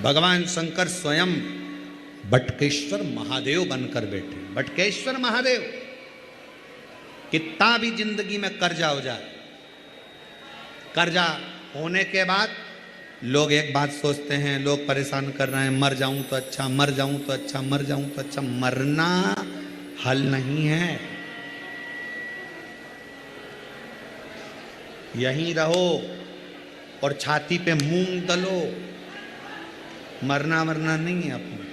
भगवान शंकर स्वयं बटकेश्वर महादेव बनकर बैठे। बटकेश्वर महादेव, कितना भी जिंदगी में कर्जा हो जाए, कर्जा होने के बाद लोग एक बात सोचते हैं, लोग परेशान कर रहे हैं, मर जाऊं तो अच्छा, मर जाऊं तो अच्छा, मर जाऊं तो अच्छा। मरना हल नहीं है, यहीं रहो और छाती पे मूंग दलो। मरना मरना नहीं है। अपने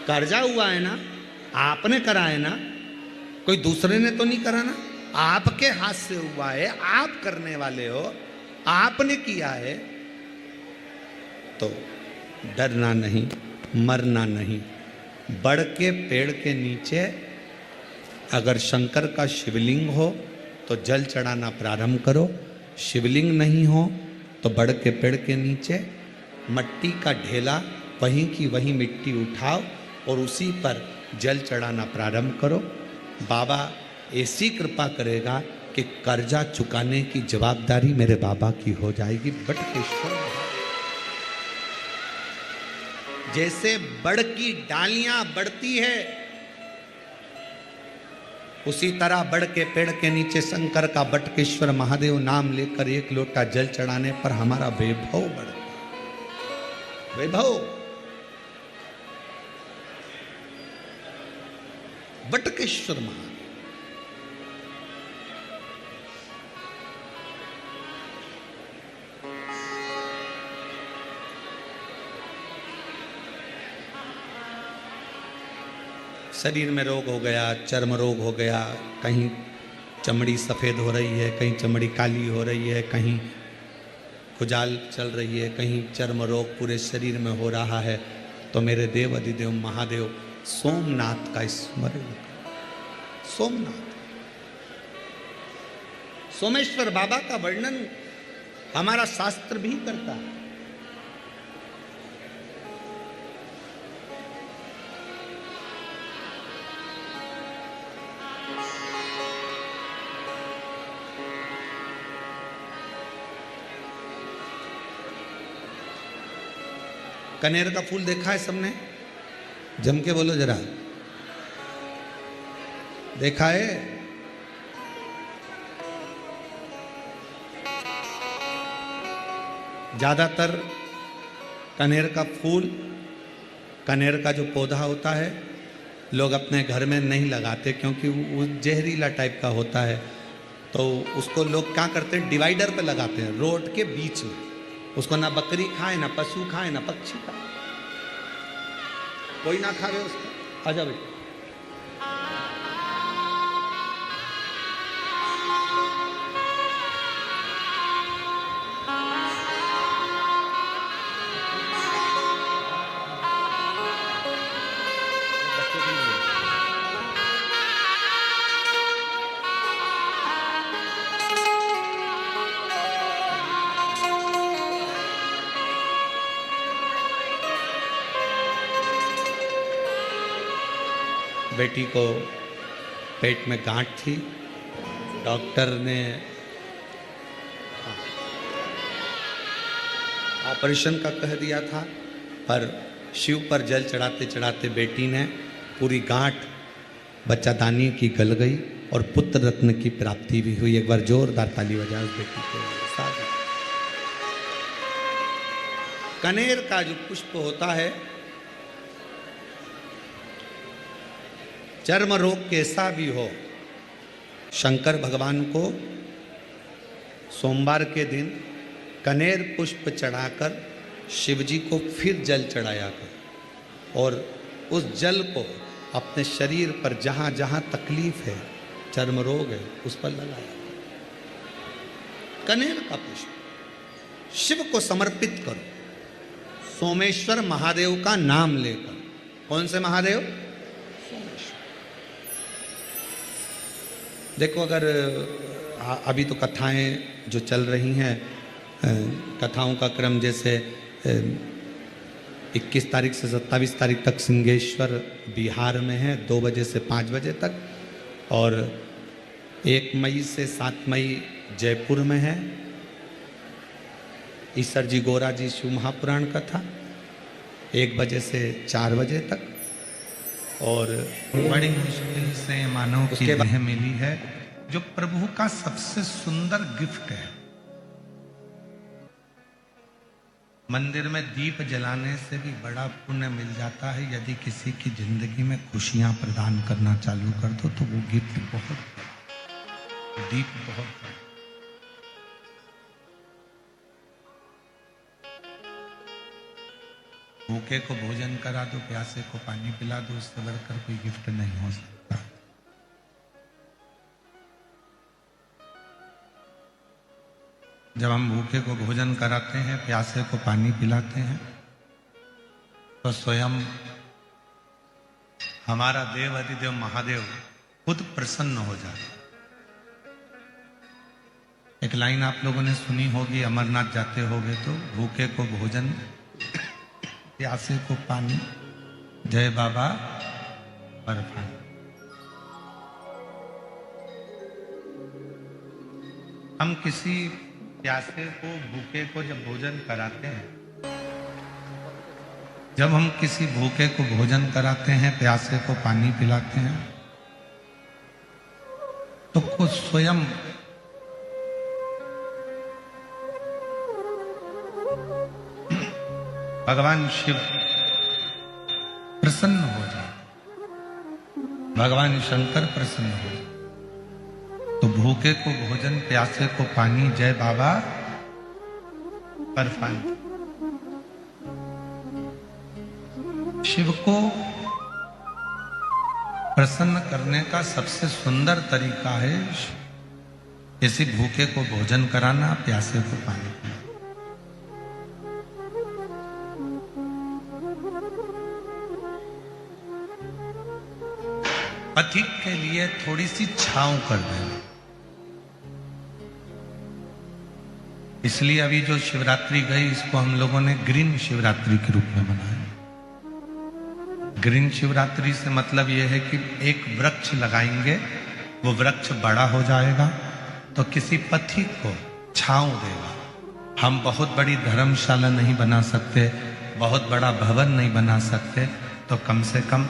कर्जा हुआ है ना, आपने करा है ना, कोई दूसरे ने तो नहीं करा ना, आपके हाथ से हुआ है, आप करने वाले हो, आपने किया है, तो डरना नहीं, मरना नहीं। बड़ के पेड़ के नीचे अगर शंकर का शिवलिंग हो तो जल चढ़ाना प्रारंभ करो। शिवलिंग नहीं हो तो बड़ के पेड़ के नीचे मट्टी का ढेला, वहीं की वहीं मिट्टी उठाओ और उसी पर जल चढ़ाना प्रारंभ करो। बाबा ऐसी कृपा करेगा कि कर्जा चुकाने की जवाबदारी मेरे बाबा की हो जाएगी। बटकेश्वर जैसे बड़ की डालियां बढ़ती है, उसी तरह बड़ के पेड़ के नीचे शंकर का बटकेश्वर महादेव नाम लेकर एक लोटा जल चढ़ाने पर हमारा वैभव बढ़ता है। वैभव, बटकेश्वर महादेव। शरीर में रोग हो गया, चर्म रोग हो गया, कहीं चमड़ी सफ़ेद हो रही है, कहीं चमड़ी काली हो रही है, कहीं खुजाल चल रही है, कहीं चर्म रोग पूरे शरीर में हो रहा है, तो मेरे देव अधिदेव महादेव सोमनाथ का स्मरण करो। सोमनाथ, सोमेश्वर बाबा का वर्णन हमारा शास्त्र भी करता है। कनेर का फूल देखा है सबने? जम के बोलो जरा, देखा है? ज्यादातर कनेर का फूल, कनेर का जो पौधा होता है, लोग अपने घर में नहीं लगाते क्योंकि वो जहरीला टाइप का होता है। तो उसको लोग क्या करते हैं, डिवाइडर पे लगाते हैं, रोड के बीच में। उसको ना बकरी खाए, ना पशु खाए, ना पक्षी खाए, कोई ना खावे उसको। आजा बेटा। बेटी को पेट में गांठ थी, डॉक्टर ने ऑपरेशन का कह दिया था, पर शिव पर जल चढ़ाते चढ़ाते बेटी ने पूरी गांठ बच्चादानी की गल गई और पुत्र रत्न की प्राप्ति भी हुई। एक बार जोरदार ताली बजाओ उस बेटी को। कनेर का जो पुष्प होता है, चर्म रोग कैसा भी हो, शंकर भगवान को सोमवार के दिन कनेर पुष्प चढ़ाकर शिवजी को फिर जल चढ़ाया कर और उस जल को अपने शरीर पर जहाँ जहाँ तकलीफ है, चर्म रोग है, उस पर लगाया। कनेर का पुष्प शिव को समर्पित करो, सोमेश्वर महादेव का नाम लेकर। कौन से महादेव? देखो, अगर अभी तो कथाएं जो चल रही हैं, कथाओं का क्रम जैसे 21 तारीख से 27 तारीख तक सिंहेश्वर बिहार में है, 2 बजे से 5 बजे तक, और 1 मई से 7 मई जयपुर में है ईसर जी गोरा जी शिव महापुराण कथा, 1 बजे से 4 बजे तक। और बड़ी मुश्किल से मानव की उसके देह मिली है, जो प्रभु का सबसे सुंदर गिफ्ट है। मंदिर में दीप जलाने से भी बड़ा पुण्य मिल जाता है। यदि किसी की जिंदगी में खुशियां प्रदान करना चालू कर दो तो वो गिफ्ट बहुत बड़ा, दीप बहुत बड़ा। भूखे को भोजन करा दो, प्यासे को पानी पिला दो, उससे बढ़कर कोई गिफ्ट नहीं हो सकता। जब हम भूखे को भोजन कराते हैं, प्यासे को पानी पिलाते हैं, तो स्वयं हमारा देव अधिदेव महादेव खुद प्रसन्न हो जाता। एक लाइन आप लोगों ने सुनी होगी, अमरनाथ जाते होगे तो, भूखे को भोजन, प्यासे को पानी, जय बाबा बर्फानी। हम किसी प्यासे को, भूखे को जब भोजन कराते हैं, जब हम किसी भूखे को भोजन कराते हैं, प्यासे को पानी पिलाते हैं, तो खुद स्वयं भगवान शिव प्रसन्न हो जाए, भगवान शंकर प्रसन्न हो जाए। तो भूखे को भोजन, प्यासे को पानी, जय बाबा बर्फानी। शिव को प्रसन्न करने का सबसे सुंदर तरीका है किसी भूखे को भोजन कराना, प्यासे को पानी पिलाना। पथिक के लिए थोड़ी सी छांव कर देना। इसलिए अभी जो शिवरात्रि गई, इसको हम लोगों ने ग्रीन शिवरात्रि के रूप में मनाया। ग्रीन शिवरात्रि से मतलब यह है कि एक वृक्ष लगाएंगे, वो वृक्ष बड़ा हो जाएगा तो किसी पथिक को छांव देगा। हम बहुत बड़ी धर्मशाला नहीं बना सकते, बहुत बड़ा भवन नहीं बना सकते, तो कम से कम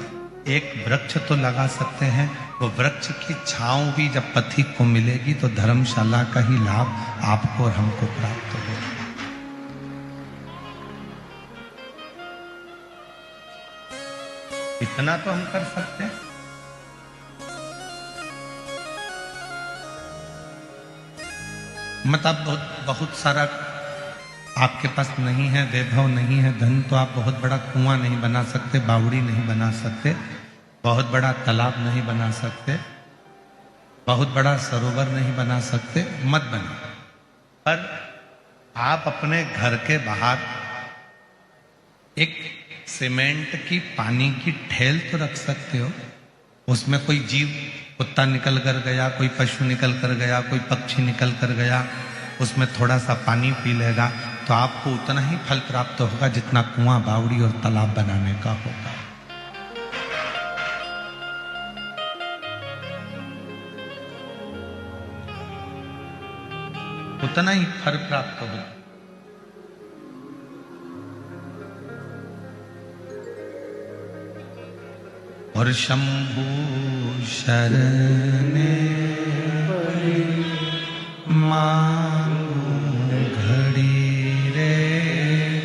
एक वृक्ष तो लगा सकते हैं। वो वृक्ष की छांव भी जब पथिक को मिलेगी तो धर्मशाला का ही लाभ आपको और हमको प्राप्त होगा। इतना तो हम कर सकते हैं। मतलब बहुत सारा आपके पास नहीं है, वैभव नहीं है, धन, तो आप बहुत बड़ा कुआं नहीं बना सकते, बावड़ी नहीं बना सकते, बहुत बड़ा तालाब नहीं बना सकते, बहुत बड़ा सरोवर नहीं बना सकते, मत बने। पर आप अपने घर के बाहर एक सीमेंट की पानी की ठेल तो रख सकते हो। उसमें कोई जीव, कुत्ता निकल कर गया, कोई पशु निकल कर गया, कोई पक्षी निकल कर गया, उसमें थोड़ा सा पानी पी लेगा तो आपको उतना ही फल प्राप्त होगा जितना कुआं, बावड़ी और तालाब बनाने का होगा। उतना ही फल प्राप्त होगा। और शंभु शरणे मांगू घड़ी रे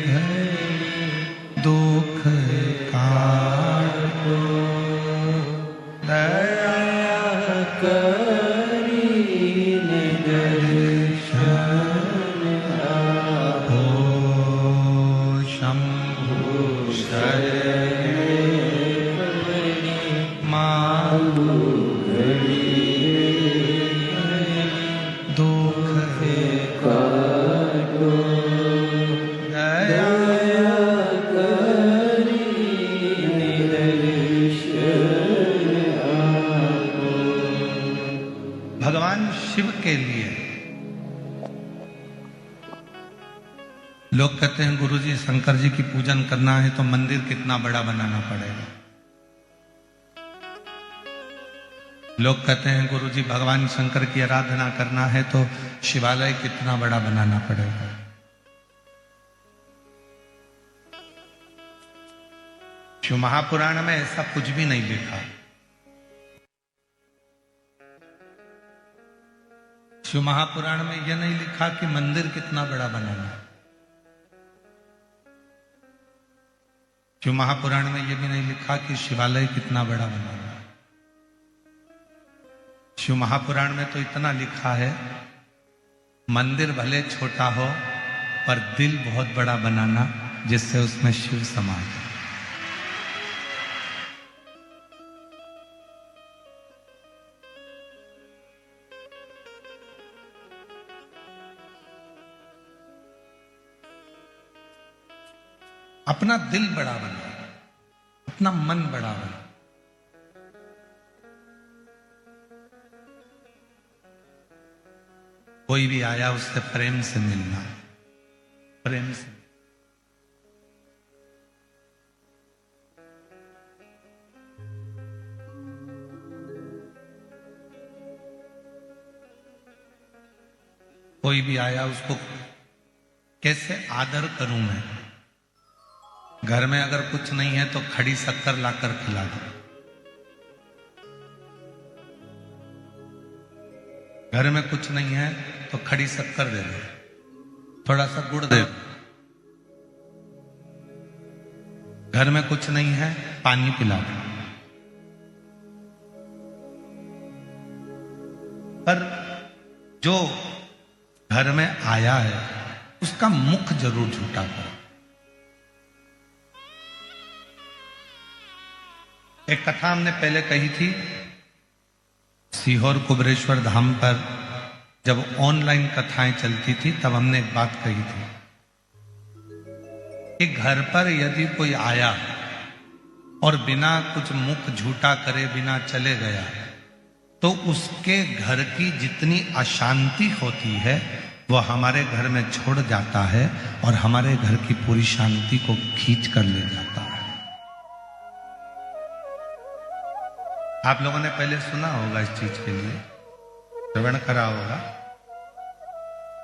घड़ी, दुख काटो दया करी दर्शन हो। शंभु शरणे मांगू भगवान शिव के लिए लोग कहते हैं गुरुजी शंकर जी की पूजन करना है तो मंदिर कितना बड़ा बनाना पड़ेगा। लोग कहते हैं गुरुजी भगवान शंकर की आराधना करना है तो शिवालय कितना बड़ा बनाना पड़ेगा। शिव महापुराण में ऐसा कुछ भी नहीं लिखा। शिव महापुराण में यह नहीं लिखा कि मंदिर कितना बड़ा बनाना। शिव महापुराण में यह भी नहीं लिखा कि शिवालय कितना बड़ा बनाना। शिव महापुराण में तो इतना लिखा है, मंदिर भले छोटा हो पर दिल बहुत बड़ा बनाना, जिससे उसमें शिव समा जाए। अपना दिल बड़ा बना, अपना मन बड़ा बना। कोई भी आया उससे प्रेम से मिलना, प्रेम से। कोई भी आया उसको कैसे आदर करूं मैं। घर में अगर कुछ नहीं है तो खड़ी शक्कर लाकर खिला दो। घर में कुछ नहीं है तो खड़ी शक्कर दे दो, थोड़ा सा गुड़ दे दो। घर में कुछ नहीं है, पानी पिला दो। पर जो घर में आया है उसका मुख जरूर झूठा करो। एक कथा हमने पहले कही थी, सीहोर कुबरेश्वर धाम पर जब ऑनलाइन कथाएं चलती थी तब हमने एक बात कही थी कि घर पर यदि कोई आया और बिना कुछ मुख झूठा करे बिना चले गया तो उसके घर की जितनी अशांति होती है वह हमारे घर में छोड़ जाता है और हमारे घर की पूरी शांति को खींच कर ले जाता है। आप लोगों ने पहले सुना होगा इस चीज के लिए, श्रवण करा होगा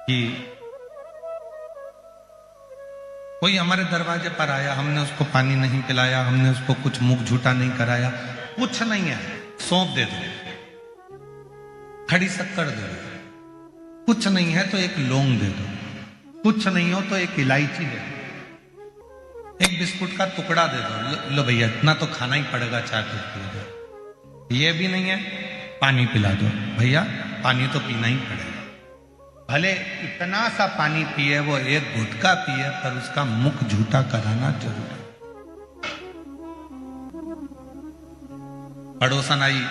कि कोई हमारे दरवाजे पर आया, हमने उसको पानी नहीं पिलाया, हमने उसको कुछ मुख झूठा नहीं कराया, कुछ नहीं है, सौंप दे दो, खड़ी शक्कर दे दो। कुछ नहीं है तो एक लौंग दे दो, कुछ नहीं हो तो एक इलायची दे दो, एक बिस्कुट का टुकड़ा दे दो। लो भैया इतना तो खाना ही पड़ेगा, चाय पी। ये भी नहीं है, पानी पिला दो। भैया पानी तो पीना ही पड़ेगा। भले इतना सा पानी पिए, वो एक गुटखा पिए, पर उसका मुख झूठा कराना जरूर है। पड़ोसन आई,